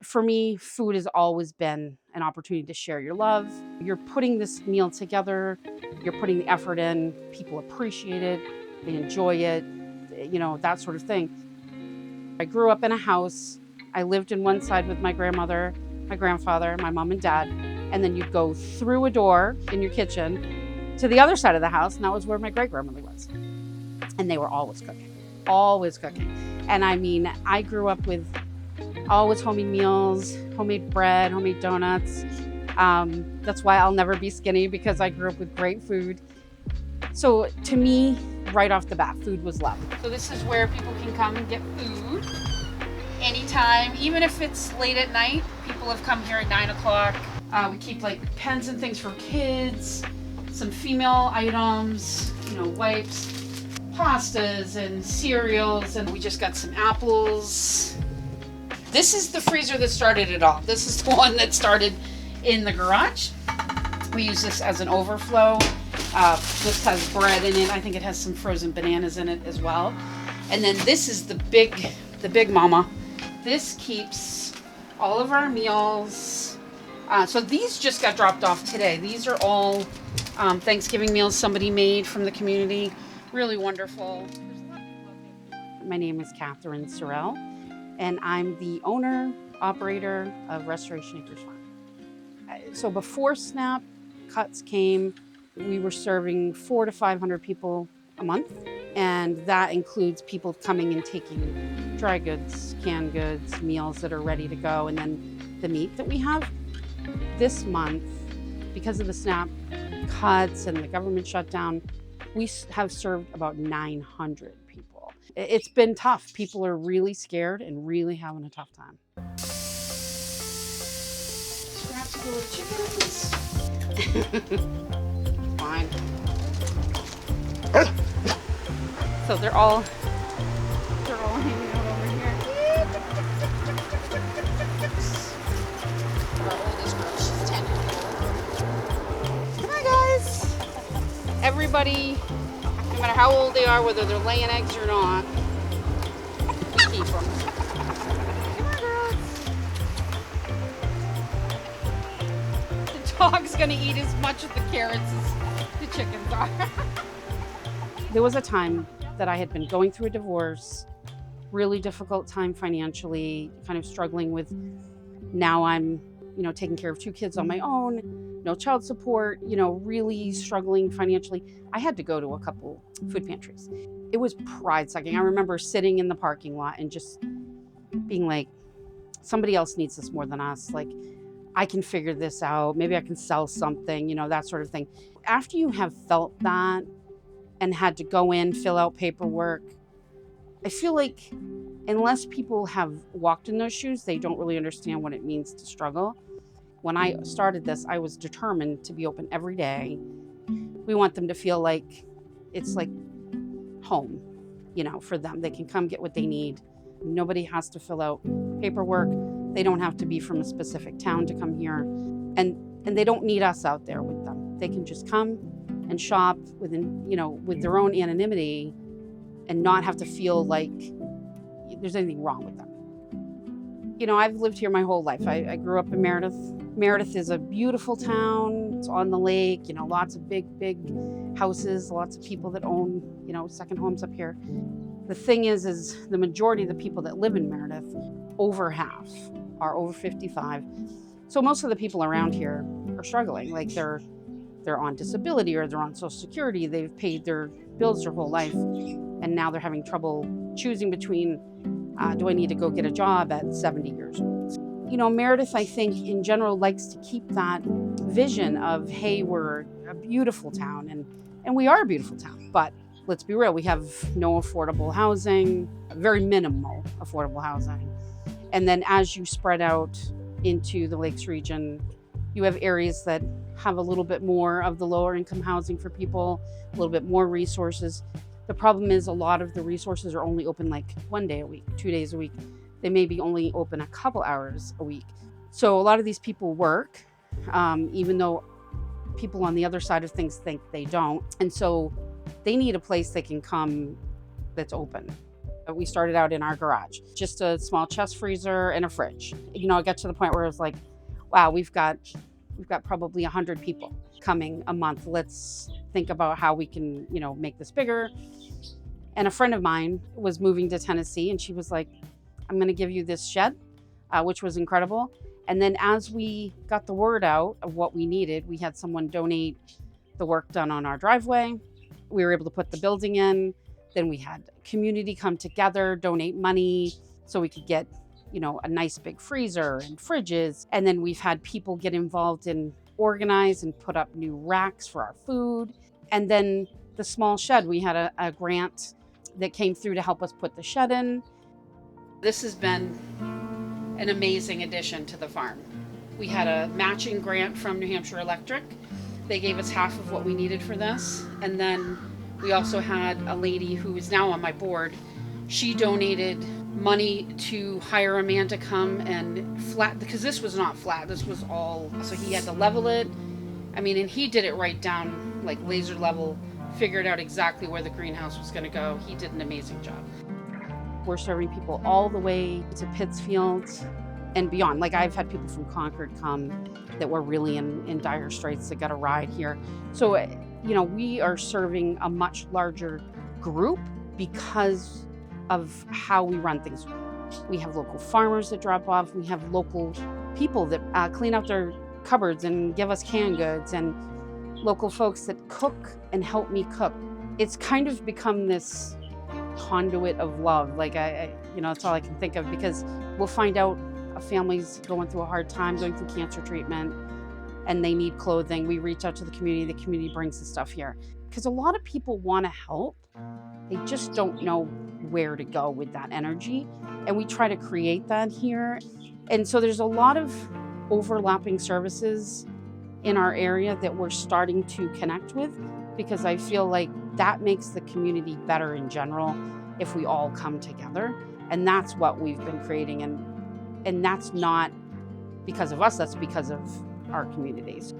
For me, food has always been an opportunity to share your love. You're putting this meal together, you're putting the effort in, people appreciate it, they enjoy it, that sort of thing. I grew up in a house. I lived in one side with my grandmother, my grandfather, my mom and dad, and then you'd go through a door in your kitchen to the other side of the house, and that was where my great-grandmother was. And they were always cooking, always cooking. And I mean, I grew up with always homemade meals, homemade bread, homemade donuts. That's why I'll never be skinny, because I grew up with great food. So to me, right off the bat, food was love. So this is where people can come and get food anytime, even if it's late at night. People have come here at 9 o'clock. We keep like pens and things for kids, some female items, wipes, pastas and cereals, and we just got some apples. This is the freezer that started it all. This is the one that started in the garage. We use this as an overflow. This has bread in it. I think it has some frozen bananas in it as well. And then this is the big mama. This keeps all of our meals. So these just got dropped off today. These are all Thanksgiving meals somebody made from the community. Really wonderful. My name is Katherine Sorell, and I'm the owner, operator of Restoration Acres Farm. So before SNAP cuts came, we were serving 400 to 500 people a month, and that includes people coming and taking dry goods, canned goods, meals that are ready to go, and then the meat that we have. This month, because of the SNAP cuts and the government shutdown, we have served about 900 people. It's been tough. People are really scared and really having a tough time. Scraps of the chickens. Fine. So they're all hanging out over here. Our oldest girl, she's 10. Come on, guys. Everybody, no matter how old they are, whether they're laying eggs or not, we keep them. Come on, girls. The dog's gonna eat as much of the carrots as the chickens are. There was a time that I had been going through a divorce, really difficult time financially, kind of struggling with, now I'm, taking care of 2 kids on my own, no child support, really struggling financially. I had to go to a couple food pantries. It was pride sucking. I remember sitting in the parking lot and just being like, somebody else needs this more than us. Like, I can figure this out. Maybe I can sell something, that sort of thing. After you have felt that and had to go in, fill out paperwork, I feel like unless people have walked in those shoes, they don't really understand what it means to struggle. When I started this, I was determined to be open every day. We want them to feel like it's like home, for them. They can come get what they need. Nobody has to fill out paperwork. They don't have to be from a specific town to come here. And they don't need us out there with them. They can just come and shop within, with their own anonymity and not have to feel like there's anything wrong with them. I've lived here my whole life. I grew up in Meredith. Meredith is a beautiful town. It's on the lake, lots of big houses, lots of people that own, second homes up here. The thing is the majority of the people that live in Meredith, over half, are over 55. So most of the people around here are struggling. Like they're on disability or they're on Social Security. They've paid their bills their whole life, and now they're having trouble choosing between, do I need to go get a job at 70 years old? Meredith, I think, in general, likes to keep that vision of, hey, we're a beautiful town, and we are a beautiful town, but let's be real, we have no affordable housing, very minimal affordable housing. And then as you spread out into the Lakes region, you have areas that have a little bit more of the lower income housing for people, a little bit more resources. The problem is a lot of the resources are only open like 1 day a week, 2 days a week. They may be only open a couple hours a week. So a lot of these people work, even though people on the other side of things think they don't. And so they need a place they can come that's open We started out in our garage, just a small chest freezer and a fridge. You know, it got to the point where it was like, wow, we've got probably 100 people coming a month. Let's think about how we can, you know, make this bigger. And a friend of mine was moving to Tennessee, and she was like, I'm going to give you this shed, which was incredible. And then as we got the word out of what we needed, we had someone donate the work done on our driveway. We were able to put the building in. Then we had community come together, donate money so we could get, you know, a nice big freezer and fridges. And then we've had people get involved and organize and put up new racks for our food. And then the small shed, we had a grant that came through to help us put the shed in. This has been an amazing addition to the farm. We had a matching grant from New Hampshire Electric. They gave us half of what we needed for this. And then we also had a lady who is now on my board. She donated money to hire a man to come and flat, because this was not flat, this was all, so he had to level it. I mean, and he did it right down, like laser level, figured out exactly where the greenhouse was gonna go. He did an amazing job. We're serving people all the way to Pittsfield and beyond. Like, I've had people from Concord come that were really in dire straits that got a ride here. So, you know, we are serving a much larger group because of how we run things. We have local farmers that drop off. We have local people that clean out their cupboards and give us canned goods, and local folks that cook and help me cook. It's kind of become this conduit of love. Like, I you know, that's all I can think of, because we'll find out a family's going through a hard time, going through cancer treatment, and they need clothing. We reach out to the community brings the stuff here. Because a lot of people want to help, they just don't know where to go with that energy. And we try to create that here. And so there's a lot of overlapping services in our area that we're starting to connect with, because I feel like that makes the community better in general if we all come together. And that's what we've been creating. And that's not because of us, that's because of our communities.